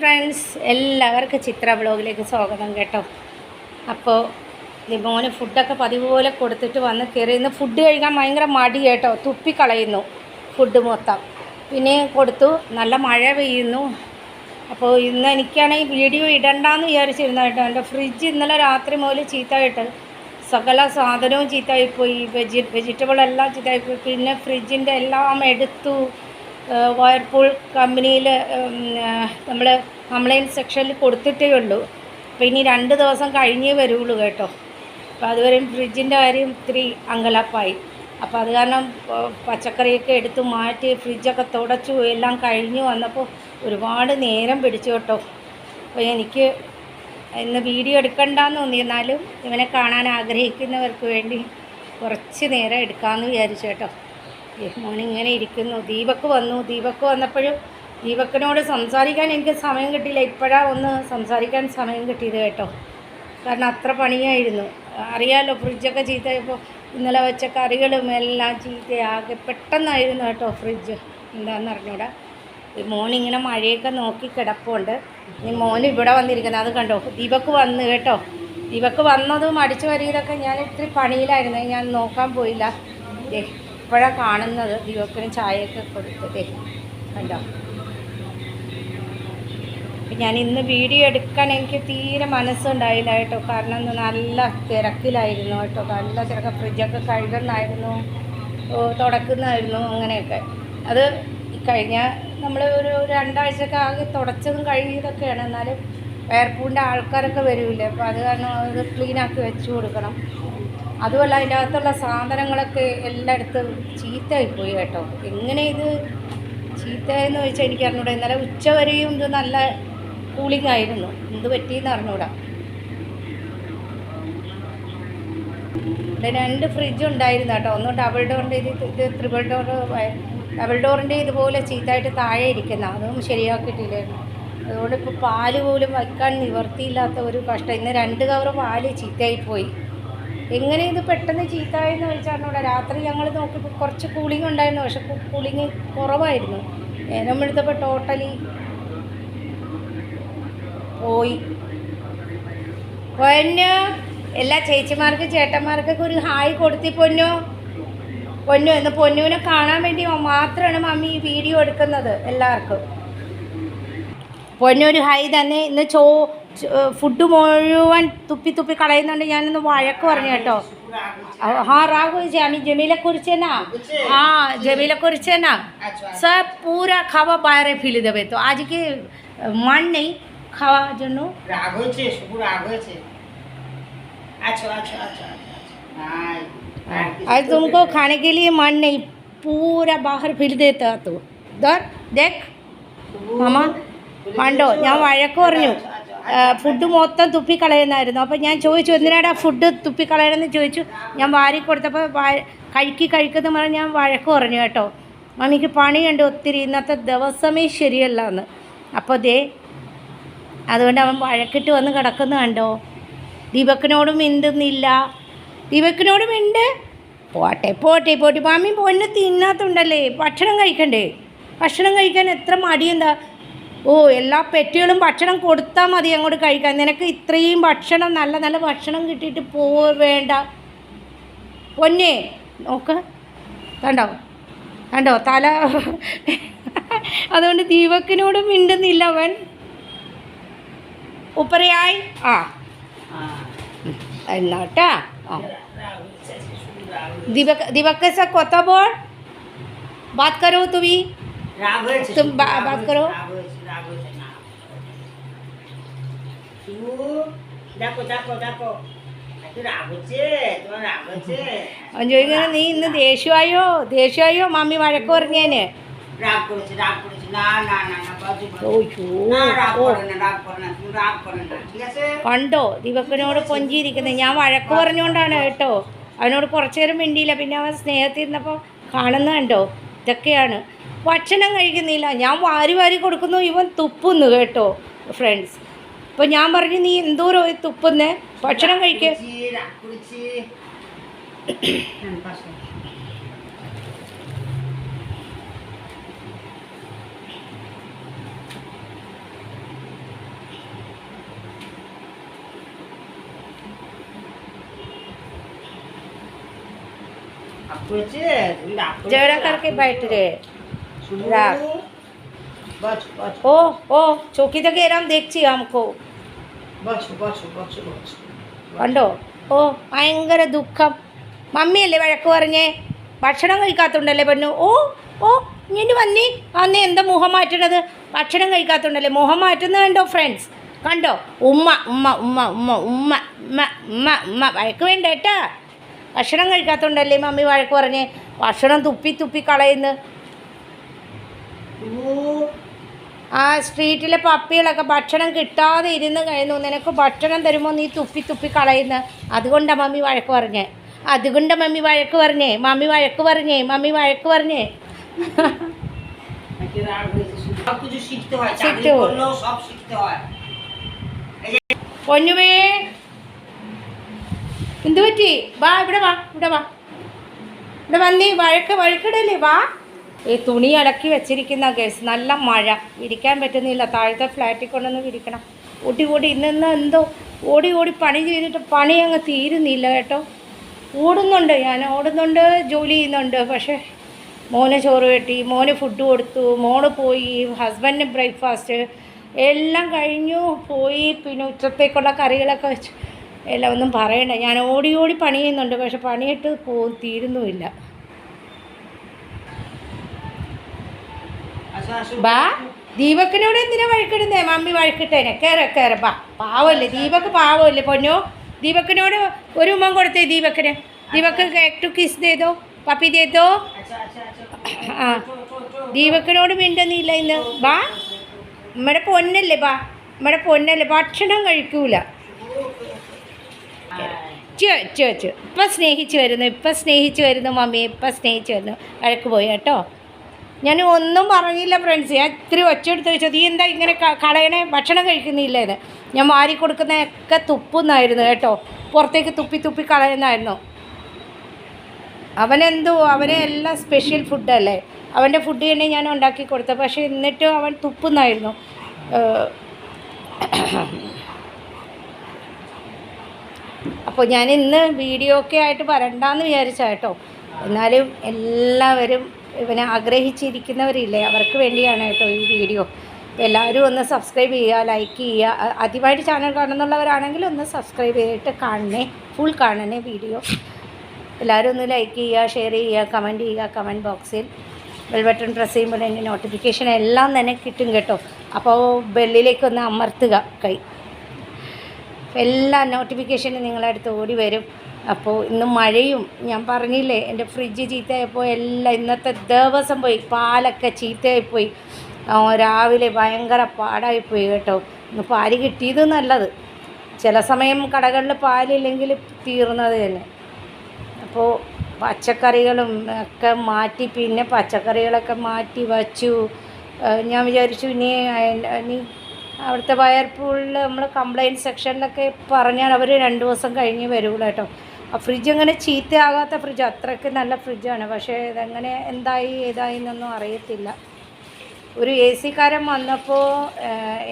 Friends, എല്ലാവർക്കും ചിത്ര ബ്ലോഗിലേക്ക് സ്വാഗതം കേട്ടോ. അപ്പോൾ മോന് ഫുഡൊക്കെ പതിവ് പോലെ കൊടുത്തിട്ട് വന്ന് കയറി. ഇന്ന് ഫുഡ് കഴിക്കാൻ ഭയങ്കര മടി കേട്ടോ, തുപ്പിക്കളയുന്നു ഫുഡ് മൊത്തം. പിന്നെ കൊടുത്തു, നല്ല മഴ പെയ്യുന്നു. അപ്പോൾ ഇന്ന് എനിക്കാണെങ്കിൽ വീഡിയോ ഇടണ്ടെന്ന് വിചാരിച്ചിരുന്നു കേട്ടോ. എൻ്റെ ഫ്രിഡ്ജ് ഇന്നലെ രാത്രി മുതൽ ചീത്തയായിട്ട് സകല സാധനവും ചീത്തയായിപ്പോയി, വെജിറ്റബിളെല്ലാം ചീത്തയായിപ്പോയി. പിന്നെ ഫ്രിഡ്ജിൻ്റെ എല്ലാം എടുത്തു. വേർപൂൾ കമ്പനിയിൽ നമ്മൾ കംപ്ലയിൻറ്റ് സെക്ഷനിൽ കൊടുത്തിട്ടേ ഉള്ളൂ. അപ്പോൾ ഇനി 2 ദിവസം കഴിഞ്ഞേ വരുള്ളൂ കേട്ടോ. അപ്പോൾ അതുവരെയും ഫ്രിഡ്ജിൻ്റെ കാര്യം ഇത്തിരി അങ്കലാപ്പായി. അപ്പോൾ അത് കാരണം പച്ചക്കറിയൊക്കെ എടുത്ത് മാറ്റി ഫ്രിഡ്ജൊക്കെ തുടച്ചു എല്ലാം കഴിഞ്ഞ് വന്നപ്പോൾ ഒരുപാട് നേരം പിടിച്ചു കേട്ടോ. അപ്പോൾ എനിക്ക് ഇന്ന് വീഡിയോ എടുക്കണ്ടെന്ന് തോന്നിയിരുന്നാലും ഇവനെ കാണാൻ ആഗ്രഹിക്കുന്നവർക്ക് വേണ്ടി കുറച്ച് നേരം എടുക്കാമെന്ന് വിചാരിച്ചു കേട്ടോ. മോനിങ്ങനെ ഇരിക്കുന്നു. ദീപക്ക് വന്നപ്പോഴും ദീപക്കിനോട് സംസാരിക്കാൻ എനിക്ക് സമയം കിട്ടിയില്ല. ഇപ്പോഴാണ് ഒന്ന് സംസാരിക്കാൻ സമയം കിട്ടിയത് കേട്ടോ. കാരണം അത്ര പണിയായിരുന്നു. അറിയാമല്ലോ, ഫ്രിഡ്ജൊക്കെ ചീത്തയായപ്പോൾ ഇന്നലെ വെച്ച കറികളും എല്ലാം ചീത്തയാകെ പെട്ടെന്നായിരുന്നു കേട്ടോ. ഫ്രിഡ്ജ് എന്താണെന്ന് അറിഞ്ഞൂടാ. ഈ മോനിങ്ങനെ മഴയൊക്കെ നോക്കി കിടപ്പുണ്ട്. ഈ മോൻ ഇവിടെ വന്നിരിക്കുന്നത് അത് കണ്ടോ. ദീപക്ക് വന്ന് കേട്ടോ. ദീപക്ക് വന്നതും അടിച്ചു വരിയതൊക്കെ ഞാൻ ഇത്തിരി പണിയിലായിരുന്നു, ഞാൻ നോക്കാൻ പോയില്ല. ഇപ്പോഴാണ് കാണുന്നത്. ദീപക്കിന് ചായയൊക്കെ കൊടുത്തതേ കണ്ടോ. ഞാൻ ഇന്ന് വീഡിയോ എടുക്കാൻ എനിക്ക് തീരെ മനസ്സുണ്ടായില്ല കേട്ടോ. കാരണം നല്ല തിരക്കിലായിരുന്നു കേട്ടോ. നല്ല തിരക്ക്. ഫ്രിഡ്ജൊക്കെ കഴുകുന്നായിരുന്നു, തുടക്കുന്നതായിരുന്നു, അങ്ങനെയൊക്കെ. അത് കഴിഞ്ഞ നമ്മൾ ഒരു 2 ആഴ്ചയൊക്കെ ആകെ തുടച്ചതും കഴുകിയതൊക്കെയാണ്. എന്നാലും വേർപൂളിൻ്റെ ആൾക്കാരൊക്കെ വരില്ലേ, അപ്പോൾ അത് കാരണം അത് ക്ലീനാക്കി വെച്ച് കൊടുക്കണം. അതുമല്ല, അതിൻ്റെ അകത്തുള്ള സാധനങ്ങളൊക്കെ എല്ലായിടത്തും ചീത്തയായിപ്പോയി കേട്ടോ. എങ്ങനെ ഇത് ചീത്തയെന്ന് ചോദിച്ചാൽ എനിക്ക് അറിഞ്ഞൂടാ. ഇന്നലെ ഉച്ചവരെയും ഇത് നല്ല കൂളിംഗ് ആയിരുന്നു. എന്ത് പറ്റിയെന്ന് അറിഞ്ഞൂടാ. ഇവിടെ 2 ഫ്രിഡ്ജ് ഉണ്ടായിരുന്നു കേട്ടോ. ഒന്ന് ഡബിൾ ഡോറിൻ്റെ, ഇത് ട്രിപ്പിൾ ഡോർ. ഡബിൾ ഡോറിൻ്റെ ഇതുപോലെ ചീത്തയായിട്ട് താഴെ ഇരിക്കുന്ന, അതും ശരിയാക്കിയിട്ടില്ലായിരുന്നു. അതുകൊണ്ട് ഇപ്പോൾ പാല് പോലും വയ്ക്കാൻ നിവർത്തിയില്ലാത്ത ഒരു കഷ്ടം. ഇന്ന് 2 കവർ പാല് ചീത്തയായിപ്പോയി. എങ്ങനെ ഇത് പെട്ടെന്ന് ചീത്തയെന്ന് ചോദിച്ചാൽ ഇവിടെ രാത്രി ഞങ്ങൾ നോക്കിയപ്പോൾ കുറച്ച് കൂളിംഗ് ഉണ്ടായിരുന്നു, പക്ഷെ കൂളിംഗ് കുറവായിരുന്നു. നേരം എടുത്തപ്പോൾ ടോട്ടലി പോയി. പൊന്നു, എല്ലാ ചേച്ചിമാർക്കും ചേട്ടന്മാർക്കൊക്കെ ഒരു ഹായ് കൊടുത്തി പൊന്നു. എന്ന് പൊന്നുവിനെ കാണാൻ വേണ്ടി മാത്രമാണ് മമ്മി ഈ വീഡിയോ എടുക്കുന്നത്. എല്ലാവർക്കും പൊന്നു ഒരു ഹായ് തന്നെ. ഇന്ന് ഫുഡ് മുഴുവൻ തുപ്പി കളയുന്നുണ്ട്. ഞാനിന്ന് വഴക്ക് പറഞ്ഞു കേട്ടോ. हाँ राघव जी, आम्ही जमीला कुर्चे ना, हाँ जमीला कुर्चे ना, सब पूरा खावा बाहर फेले देवे. तो आज के मन नहीं खावा जन्नो आज तुमको खाने के लिए मन नहीं, पूरा बाहर फेल देता. तो दर देख मामा കണ്ടോ. ഞാൻ വഴക്ക് പറഞ്ഞു, ഫുഡ് മൊത്തം തുപ്പിക്കളയുന്നായിരുന്നു. അപ്പോൾ ഞാൻ ചോദിച്ചു, എന്തിനാടാ ഫുഡ് തുപ്പിക്കളയണമെന്ന് ചോദിച്ചു. ഞാൻ വാരി കൊടുത്തപ്പോൾ കഴിക്കുന്ന പറഞ്ഞ് ഞാൻ വഴക്ക് പറഞ്ഞു കേട്ടോ. മമ്മിക്ക് പണിയുണ്ട് ഒത്തിരി, ഇന്നത്തെ ദിവസമേ ശരിയല്ല എന്ന്. അപ്പോൾ അതുകൊണ്ട് അവൻ വഴക്കിട്ട് വന്ന് കിടക്കുന്ന കണ്ടോ. ദീപക്കിനോടും മിണ്ടുന്നില്ല. ദീപക്കിനോടും മിണ്ട്. പോട്ടെ മമ്മി പൊന്നെ തിന്നാത്തുണ്ടല്ലേ. ഭക്ഷണം കഴിക്കണ്ടേ? ഭക്ഷണം കഴിക്കാൻ എത്ര മടിയെന്താ. എല്ലാ പെറ്റികളും ഭക്ഷണം കൊടുത്താൽ മതി അങ്ങോട്ട് കഴിക്കാൻ. നിനക്ക് ഇത്രയും ഭക്ഷണം, നല്ല ഭക്ഷണം കിട്ടിയിട്ട് വേണ്ട പൊന്നെ. നോക്ക്, കണ്ടോ തല. അതുകൊണ്ട് ദീപക്കിനോട് മിണ്ടുന്നില്ല അവൻ. ഉപ്പറയായി എന്നാട്ടാ. दीपक से कोता बोल बात करो. तुम बात करो. ചോദിക്കുന്നത്, നീ ഇന്ന് ദേഷ്യമായോ മമ്മി വഴക്ക് പറഞ്ഞേന്. കണ്ടോ ദീപക്കിനോട് കൊഞ്ചിയിരിക്കുന്നത്. ഞാൻ വഴക്ക് പറഞ്ഞുകൊണ്ടാണ് കേട്ടോ. അവനോട് കുറച്ചു നേരം മിണ്ടിയില്ല. പിന്നെ അവൻ സ്നേഹത്തിൽ ഇരുന്നപ്പോൾ കാണുന്ന കണ്ടോ. ഇതൊക്കെയാണ്. ഭക്ഷണം കഴിക്കുന്നില്ല. ഞാൻ വാരി കൊടുക്കുന്നു, ഇവൻ തുപ്പുന്നു കേട്ടോ ഫ്രണ്ട്സ്. അപ്പോൾ ഞാൻ പറഞ്ഞു, നീ എന്തോരോ തുപ്പുന്നേ, ഭക്ഷണം കഴിക്കുക. जरा करके बैठ रहे। ओ ओ चौकी तक एराम देखी हमको കണ്ടോ. ഓ ഭയങ്കര ദുഃഖം. മമ്മിയല്ലേ വഴക്ക് പറഞ്ഞേ, ഭക്ഷണം കഴിക്കാത്തുണ്ടല്ലേ പെണ്ണു. ഓ ഓ ഇനി വന്നേ വന്നേ, എന്താ മുഖം മാറ്റണത്? ഭക്ഷണം കഴിക്കാത്തുണ്ടല്ലേ മുഖം മാറ്റുന്നത് കണ്ടോ ഫ്രണ്ട്സ്, കണ്ടോ. ഉമ്മ ഉമ്മ ഉമ്മ ഉമ്മ ഉമ്മ ഉമ്മ ഉമ്മ ഉമ്മ വഴക്ക് വേണ്ട കേട്ടാ. ഭക്ഷണം കഴിക്കാത്തതുകൊണ്ടല്ലേ മമ്മി വഴക്ക് പറഞ്ഞേ. ഭക്ഷണം തുപ്പി തുപ്പി കളയുന്നു. ആ സ്ട്രീറ്റിലെ പപ്പികളൊക്കെ ഭക്ഷണം കിട്ടാതെ ഇരുന്ന് കഴിയുന്നു. നിനക്ക് ഭക്ഷണം തരുമ്പോൾ നീ തുപ്പി തുപ്പി കളയുന്നു. അതുകൊണ്ടാണ് മമ്മി വഴക്ക് പറഞ്ഞേ. അതുകൊണ്ടാണ് മമ്മി വഴക്ക് പറഞ്ഞേ. മമ്മി വഴക്ക് പറഞ്ഞേ. മമ്മി വഴക്ക് പറഞ്ഞേ. പൊന്നുവേ എന്തു പറ്റി? വാ ഇവിടെ വാ, ഇവിടെ വാ, ഇവിടെ വന്നേ. വഴക്കിടല്ലേ, വാ. ഈ തുണി അലക്കി വെച്ചിരിക്കുന്ന കേസ്, നല്ല മഴ, വിരിക്കാൻ പറ്റുന്നില്ല. താഴത്തെ ഫ്ലാറ്റിൽ കൊണ്ടൊന്ന് വിരിക്കണം. ഓടി ഓടി ഇന്ന് എന്തോ ഓടി ഓടി പണി ചെയ്തിട്ട് പണി അങ്ങ് തീരുന്നില്ല കേട്ടോ. ഓടുന്നുണ്ട്, ഞാൻ ഓടുന്നുണ്ട്, ജോലി ചെയ്യുന്നുണ്ട്. പക്ഷേ മോന് ചോറ് കെട്ടി, മോന് ഫുഡ് കൊടുത്തു, മോള് പോയി, ഹസ്ബൻഡിന് ബ്രേക്ക്ഫാസ്റ്റ് എല്ലാം കഴിഞ്ഞു പോയി. പിന്നെ ഉച്ചത്തേക്കുള്ള കറികളൊക്കെ വെച്ച് എല്ലാം ഒന്നും പറയണ്ട. ഞാൻ ഓടി ഓടി പണി ചെയ്യുന്നുണ്ട്, പക്ഷെ പണിയിട്ട് തീരുന്നുമില്ല. ബാ, ദീപക്കിനോട് എന്തിനാ വഴക്കിടുന്നേ? മമ്മി വഴക്കിട്ടേനെ. കയറ ബാ. പാവല്ലേ ദീപക്ക്, പാവല്ലേ പൊന്നോ. ദീപക്കിനോട് ഒരു ഉമ്മ കൊടുത്തേ ദീപക്കിന്. ദീപക്ക് കേക്ക് ടു കിസ് ചെയ്തോ, പപ്പി ചെയ്തോ. ആ ദീപക്കിനോട് മിണ്ടുന്നില്ല ഇന്ന്. ബാ, നമ്മുടെ പൊന്നല്ലേ, ബാ, നമ്മുടെ പൊന്നല്ലേ. ഭക്ഷണം കഴിക്കൂല. ഇപ്പം സ്നേഹിച്ച് വരുന്നു മമ്മി, ഇപ്പം സ്നേഹിച്ച് വരുന്നു. വഴക്ക് പോയി കേട്ടോ. ഞാൻ ഒന്നും പറഞ്ഞില്ല ഫ്രണ്ട്സ്. ഞാൻ ഇത്തിരി ഒച്ചെടുത്ത് വെച്ചത് ഈ എന്താ ഇങ്ങനെ കളയണേ, ഭക്ഷണം കഴിക്കുന്നില്ലേന്ന്. ഞാൻ മാറി കൊടുക്കുന്നതൊക്കെ തുപ്പുന്നായിരുന്നു കേട്ടോ. പുറത്തേക്ക് തുപ്പി തുപ്പി കളയുന്നായിരുന്നു. അവനെ എല്ലാം സ്പെഷ്യൽ ഫുഡല്ലേ, അവൻ്റെ ഫുഡ് തന്നെ ഞാൻ ഉണ്ടാക്കി കൊടുത്തത്. പക്ഷേ എന്നിട്ടും അവൻ തുപ്പുന്നായിരുന്നു. അപ്പോൾ ഞാൻ ഇന്ന് വീഡിയോ ഒക്കെ ആയിട്ട് വരണ്ടാന്ന് വിചാരിച്ച കേട്ടോ. എന്നാലും എല്ലാവരും ഇവനെ ആഗ്രഹിച്ചിരിക്കുന്നവരില്ലേ, അവർക്ക് വേണ്ടിയാണ് കേട്ടോ ഈ വീഡിയോ. അപ്പോൾ എല്ലാവരും ഒന്ന് സബ്സ്ക്രൈബ് ചെയ്യുക, ലൈക്ക് ചെയ്യുക. ആദ്യമായിട്ട് ചാനൽ കാണുന്നുള്ളവരാണെങ്കിൽ ഒന്ന് സബ്സ്ക്രൈബ് ചെയ്തിട്ട് കാണണേ, ഫുൾ കാണണേ വീഡിയോ. എല്ലാവരും ഒന്ന് ലൈക്ക് ചെയ്യുക, ഷെയർ ചെയ്യുക, കമൻറ്റ് ചെയ്യുക. കമൻറ്റ് ബോക്സിൽ ബെൽ ബട്ടൺ പ്രസ് ചെയ്യുമ്പോൾ എൻ്റെ നോട്ടിഫിക്കേഷൻ എല്ലാം തന്നെ കിട്ടും കേട്ടോ. അപ്പോൾ ബെല്ലിലേക്കൊന്ന് അമർത്തുക കൈ, എല്ലാ നോട്ടിഫിക്കേഷനും നിങ്ങളുടെ അടുത്ത് ഓടി വരും. അപ്പോൾ ഇന്ന് മഴയും, ഞാൻ പറഞ്ഞില്ലേ എൻ്റെ ഫ്രിഡ്ജ് ചീത്തയായപ്പോൾ എല്ലാം ഇന്നത്തെ ദിവസം പോയി. പാലൊക്കെ ചീത്തയായിപ്പോയി. രാവിലെ ഭയങ്കര പാടായിപ്പോയി കേട്ടോ. ഇന്ന് പാല് കിട്ടിയത് നല്ലത്. ചില സമയം കടകളിൽ പാലില്ലെങ്കിൽ തീർന്നത് തന്നെ. അപ്പോൾ പച്ചക്കറികളും ഒക്കെ മാറ്റി, പിന്നെ പച്ചക്കറികളൊക്കെ മാറ്റി വച്ചു. ഞാൻ വിചാരിച്ചു ഇനി അവിടുത്തെ വയർപൂളിൽ നമ്മൾ കംപ്ലയിൻറ്റ് സെക്ഷനിലൊക്കെ പറഞ്ഞാൽ അവർ 2 ദിവസം കഴിഞ്ഞ് വരുള്ളൂ കേട്ടോ. ആ ഫ്രിഡ്ജ് അങ്ങനെ ചീത്തയാകാത്ത ഫ്രിഡ്ജ്, അത്രയ്ക്ക് നല്ല ഫ്രിഡ്ജാണ്. പക്ഷേ ഇതെങ്ങനെ എന്തായി ഏതായി എന്നൊന്നും അറിയത്തില്ല. ഒരു എ സിക്കാരൻ വന്നപ്പോൾ,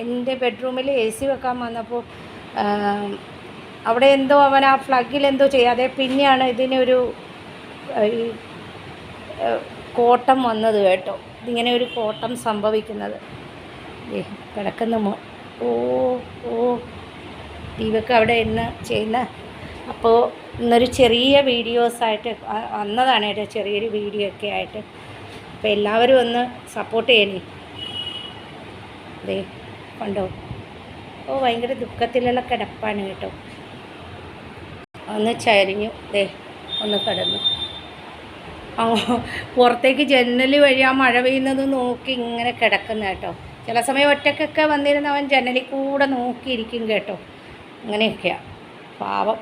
എൻ്റെ ബെഡ്റൂമിൽ എ സി വെക്കാൻ വന്നപ്പോൾ അവിടെ എന്തോ അവൻ ആ പ്ലഗിൽ എന്തോ ചെയ്യാതെ പിന്നെയാണ് ഇതിനൊരു ഈ കോട്ടം വന്നത് കേട്ടോ. ഇതിങ്ങനെ ഒരു കോട്ടം സംഭവിക്കുന്നത് കിടക്കുന്ന ഓ ഓ ദീപക്ക് അവിടെ ഇന്ന് ചെയ്യുന്ന. അപ്പോൾ ഇന്നൊരു ചെറിയ വീഡിയോസായിട്ട് വന്നതാണ് കേട്ടോ, ചെറിയൊരു വീഡിയോ ഒക്കെ ആയിട്ട്. അപ്പോൾ എല്ലാവരും ഒന്ന് സപ്പോർട്ട് ചെയ്യണേ. കണ്ടോ, ഓ ഭയങ്കര ദുഃഖത്തിലുള്ള കിടപ്പാണ് കേട്ടോ. ഒന്ന് ചരിഞ്ഞു, ഒന്ന് കിടന്നു. പുറത്തേക്ക് ജനൽ വഴി ആ മഴ പെയ്യുന്നത് നോക്കി ഇങ്ങനെ കിടക്കുന്ന കേട്ടോ. ചില സമയം ഒറ്റക്കൊക്കെ വന്നിരുന്ന അവൻ ജനലിൽ കൂടെ നോക്കിയിരിക്കും കേട്ടോ. അങ്ങനെയൊക്കെയാണ് പാവം.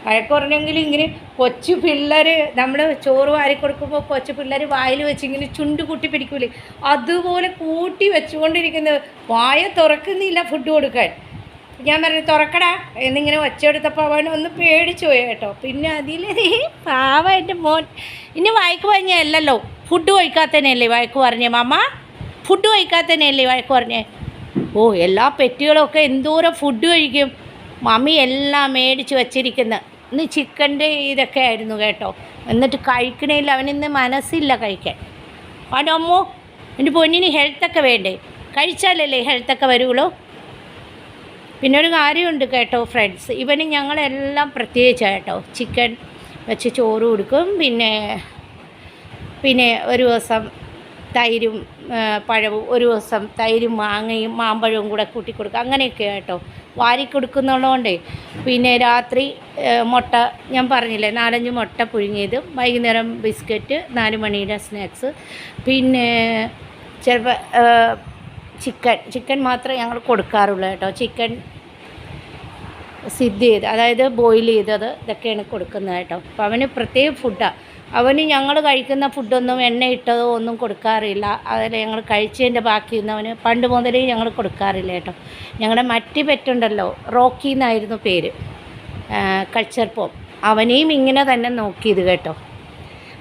വഴക്ക് പറഞ്ഞെങ്കിലും ഇങ്ങനെ കൊച്ചു പിള്ളേർ, നമ്മൾ ചോറ് വാരി കൊടുക്കുമ്പോൾ കൊച്ചു പിള്ളേർ വായിൽ വെച്ച് ഇങ്ങനെ ചുണ്ട് കൂട്ടി പിടിക്കൂലേ, അതുപോലെ കൂട്ടി വെച്ചുകൊണ്ടിരിക്കുന്നത്. വായ തുറക്കുന്നില്ല ഫുഡ് കൊടുക്കാൻ. ഞാൻ പറഞ്ഞു തുറക്കടാ എന്നിങ്ങനെ ഒച്ചെടുത്തപ്പോൾ അവൻ ഒന്ന് പേടിച്ചു പോയി കേട്ടോ. പിന്നെ അതിൽ പാവ എൻ്റെ മോൻ. ഇനി വഴക്ക് പറഞ്ഞല്ലോ, ഫുഡ് കഴിക്കാത്തതന്നെയല്ലേ വഴക്ക് പറഞ്ഞേ മാമ? ഫുഡ് കഴിക്കാത്തതന്നെയല്ലേ വഴക്ക് പറഞ്ഞേ? ഓ എല്ലാ പെറ്റുകളൊക്കെ എന്തോരം ഫുഡ് കഴിക്കും. മമ്മി എല്ലാം മേടിച്ച് വച്ചിരിക്കുന്നത്. ഇന്ന് ചിക്കൻ്റെ ഇതൊക്കെ ആയിരുന്നു കേട്ടോ. എന്നിട്ട് കഴിക്കണേയില്ല, അവനിന്ന് മനസ്സില്ല കഴിക്കാൻ. അവൻ്റെ അമ്മോ എൻ്റെ പൊന്നിന് ഹെൽത്തൊക്കെ വേണ്ടേ, കഴിച്ചാലല്ലേ ഹെൽത്തൊക്കെ വരുള്ളൂ. പിന്നെ ഒരു കാര്യമുണ്ട് കേട്ടോ ഫ്രണ്ട്സ്, ഇവന് ഞങ്ങളെല്ലാം പ്രത്യേകിച്ചാണ് കേട്ടോ. ചിക്കൻ വെച്ച് ചോറ് കൊടുക്കും, പിന്നെ ഒരു ദിവസം തൈരും പഴവും, ഒരു ദിവസം തൈരും മാങ്ങയും മാമ്പഴവും കൂടെ കൂട്ടി കൊടുക്കും. അങ്ങനെയൊക്കെ കേട്ടോ വാരി കൊടുക്കുന്നുള്ളതുകൊണ്ടേ. പിന്നെ രാത്രി മുട്ട, ഞാൻ പറഞ്ഞില്ലേ 4-5 മുട്ട പുഴുങ്ങിയതും, വൈകുന്നേരം ബിസ്ക്കറ്റ്, 4 മണിയുടെ സ്നാക്സ്, പിന്നെ ചിലപ്പോൾ ചിക്കൻ മാത്രമേ ഞങ്ങൾ കൊടുക്കാറുള്ളൂ കേട്ടോ. ചിക്കൻ സിദ്ധ ചെയ്ത്, അതായത് ബോയിൽ ചെയ്തത്, ഇതൊക്കെയാണ് കൊടുക്കുന്നത് കേട്ടോ. അപ്പോൾ അവന് പ്രത്യേക ഫുഡാണ്. അവന് ഞങ്ങൾ കഴിക്കുന്ന ഫുഡൊന്നും എണ്ണ ഇട്ടതോ ഒന്നും കൊടുക്കാറില്ല. അതിൽ ഞങ്ങൾ കഴിച്ചതിൻ്റെ ബാക്കിയൊന്നും പണ്ട് മുതലേ ഞങ്ങൾ കൊടുക്കാറില്ല കേട്ടോ. ഞങ്ങളുടെ മറ്റ് പെറ്റുണ്ടല്ലോ, റോക്കി എന്നായിരുന്നു പേര്, കൾച്ചർ പോം, അവനെയും ഇങ്ങനെ തന്നെ നോക്കിയത് കേട്ടോ.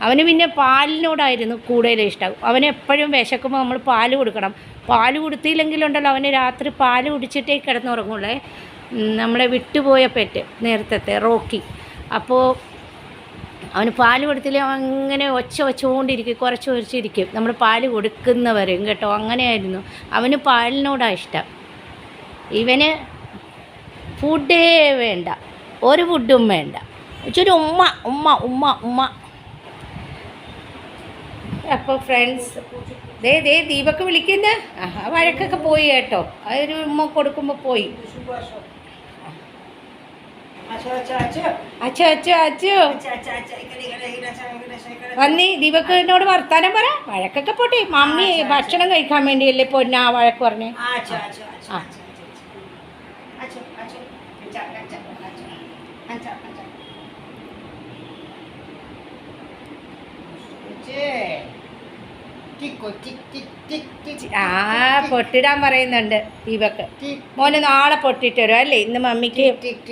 അവന് പിന്നെ പാലിനോടായിരുന്നു കൂടുതൽ ഇഷ്ടം. അവന് എപ്പോഴും വിശക്കുമ്പോൾ നമ്മൾ പാല് കൊടുക്കണം. പാല് കൊടുത്തില്ലെങ്കിലുണ്ടല്ലോ അവന് രാത്രി പാല് കുടിച്ചിട്ടേ കിടന്നുറങ്ങുള്ളേ. നമ്മളെ വിട്ടുപോയ പെറ്റ് നേരത്തെ റോക്കി. അപ്പോൾ അവന് പാല് കൊടുത്തില്ലേ അങ്ങനെ ഒച്ചകൊണ്ടിരിക്കും, കുറച്ചിരിക്കും നമ്മൾ പാല് കൊടുക്കുന്നവരെയും കേട്ടോ. അങ്ങനെയായിരുന്നു. അവന് പാലിനോടാണ് ഇഷ്ടം. ഇവന് ഫുഡേ വേണ്ട, ഒരു ഫുഡും വേണ്ട, ഇച്ചൊരു ഉമ്മ ഉമ്മ ഉമ്മ ഉമ്മ. അപ്പോൾ ഫ്രണ്ട്സ്, ദീപക്ക് വിളിക്കുന്നത്, വഴക്കൊക്കെ പോയി കേട്ടോ. അതൊരു ഉമ്മ കൊടുക്കുമ്പോൾ പോയി. വന്നി ദീപക്കിനോട് വർത്താനം പറ, വഴക്കൊക്കെ പോട്ടെ. മമ്മി ഭക്ഷണം കഴിക്കാൻ വേണ്ടിയല്ലേ പൊന്നാ വഴക്ക് പറഞ്ഞേ. പൊട്ടിടാൻ പറയുന്നുണ്ട് ദീപക്ക്. മോന് നാളെ പൊട്ടിട്ട് വരും അല്ലേ? ഇന്ന് മമ്മിക്ക്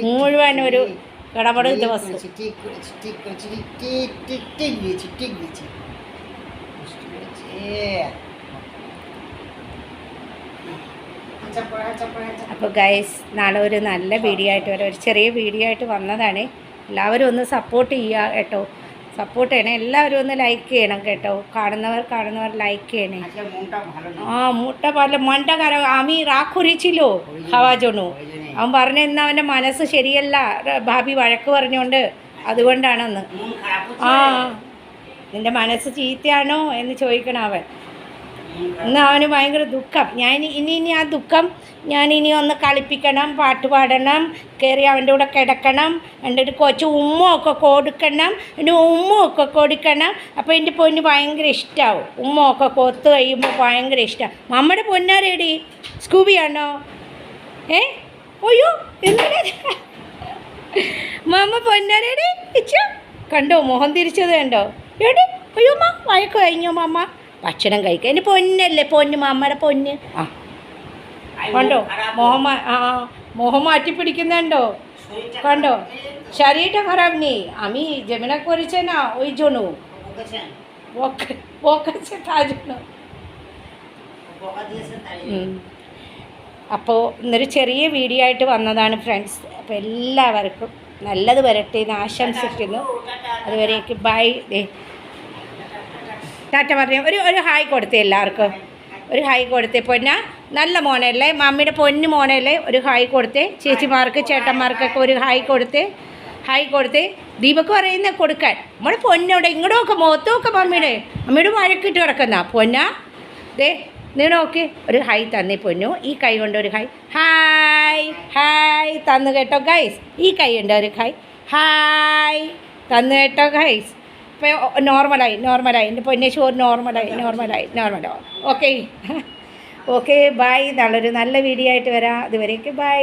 മുഴുവൻ ഒരു കടപട ദിവസം. അപ്പോൾ ഗൈസ്, നാളെ ഒരു നല്ല വീഡിയോ ആയിട്ട് വരാം. ഒരു ചെറിയ വീഡിയോ ആയിട്ട് വന്നതാണ്. എല്ലാവരും ഒന്ന് സപ്പോർട്ട് ചെയ്യുക കേട്ടോ. സപ്പോർട്ട് ചെയ്യണേ, എല്ലാവരും ഒന്ന് ലൈക്ക് ചെയ്യണം കേട്ടോ. കാണുന്നവർ ലൈക്ക് ചെയ്യണേ. মোটা পারলে মনটা খারাপ, আমি রাগ করেছিল খাওয়ার জন্য. അവൻ പറഞ്ഞു എന്നാൽ അവൻ്റെ മനസ്സ് ശരിയല്ല, ഭാബി വഴക്ക് പറഞ്ഞുകൊണ്ട്, അതുകൊണ്ടാണെന്ന്. നിൻ്റെ മനസ്സ് ചീത്തയാണോ എന്ന് ചോദിക്കണം അവൻ. എന്നാൽ അവന് ഭയങ്കര ദുഃഖം. ഇനി ആ ദുഃഖം ഞാനിനി ഒന്ന് കളിപ്പിക്കണം, പാട്ട് പാടണം, കയറി അവൻ്റെ കൂടെ കിടക്കണം, എൻ്റെ ഒരു കൊച്ചു ഉമ്മയൊക്കെ കൊടുക്കണം, അപ്പോൾ എൻ്റെ പൊന്ന് ഭയങ്കര ഇഷ്ടമാവും. ഉമ്മയൊക്കെ കൊത്ത് കഴിയുമ്പോൾ ഭയങ്കര ഇഷ്ടമാണ്. നമ്മുടെ പൊന്നാരേടി സ്കൂബിയാണോ? അയ്യോ എന്തിനാ മമ്മ പൊന്നാരേടി ഇച്ചു കണ്ടോ? മുഖം തിരിച്ചത് കണ്ടോ? എടി അയ്യോ അമ്മ വഴക്ക് കഴിഞ്ഞോ മമ്മ? ഭക്ഷണം കഴിക്കുക. എൻ്റെ പൊന്നല്ലേ, പൊന്ന് മമ്മയുടെ പൊന്ന്. കണ്ടോ മോഹം മാറ്റി പിടിക്കുന്നുണ്ടോ? കണ്ടോ? শরীরটা খারাপ নেই, আমি জেমিনা করেছে না ওই জন্য, বকেছে তার জন্য. അപ്പോൾ ഇന്നൊരു ചെറിയ വീഡിയോ ആയിട്ട് വന്നതാണ് ഫ്രണ്ട്സ്. അപ്പോൾ എല്ലാവർക്കും നല്ലത് വരട്ടെ എന്ന് ആശംസിക്കുന്നു. അതുവരേക്ക് ബൈ. ടാറ്റ പറഞ്ഞ ഒരു ഹായ് കൊടുത്തേ, എല്ലാവർക്കും ഒരു ഹായ് കൊടുത്തേ. പൊന്ന നല്ല മോനല്ലേ, മമ്മിയുടെ പൊന്നു മോനല്ലേ, ഒരു ഹായ് കൊടുത്തേ. ചേച്ചിമാർക്ക് ചേട്ടന്മാർക്കൊക്കെ ഒരു ഹായ് കൊടുത്തേ. ദീപക്ക് പറയുന്ന കൊടുക്കാൻ. നമ്മുടെ പൊന്നോടെ ഇങ്ങോട്ടൊക്കെ മുഖത്തൊക്കെ മമ്മിയുടെ വഴക്കിട്ട് കിടക്കുന്ന പൊന്ന. നീ നോക്കി ഒരു ഹായ് തന്നേ പൊന്നു. ഈ കൈ കൊണ്ട് ഒരു ഹായ് തന്നു കേട്ടോ ഗൈസ്. ഈ കൈ ഉണ്ട് ഒരു ഹായ് തന്നു കേട്ടോ ഗൈസ്. ഇപ്പോൾ നോർമലായി എൻ്റെ പൊന്നെ ഷോർ നോർമലായി. Okay bye. നല്ലൊരു നല്ല വീഡിയോ ആയിട്ട് വരാം. അതുവരേക്ക് ബൈ.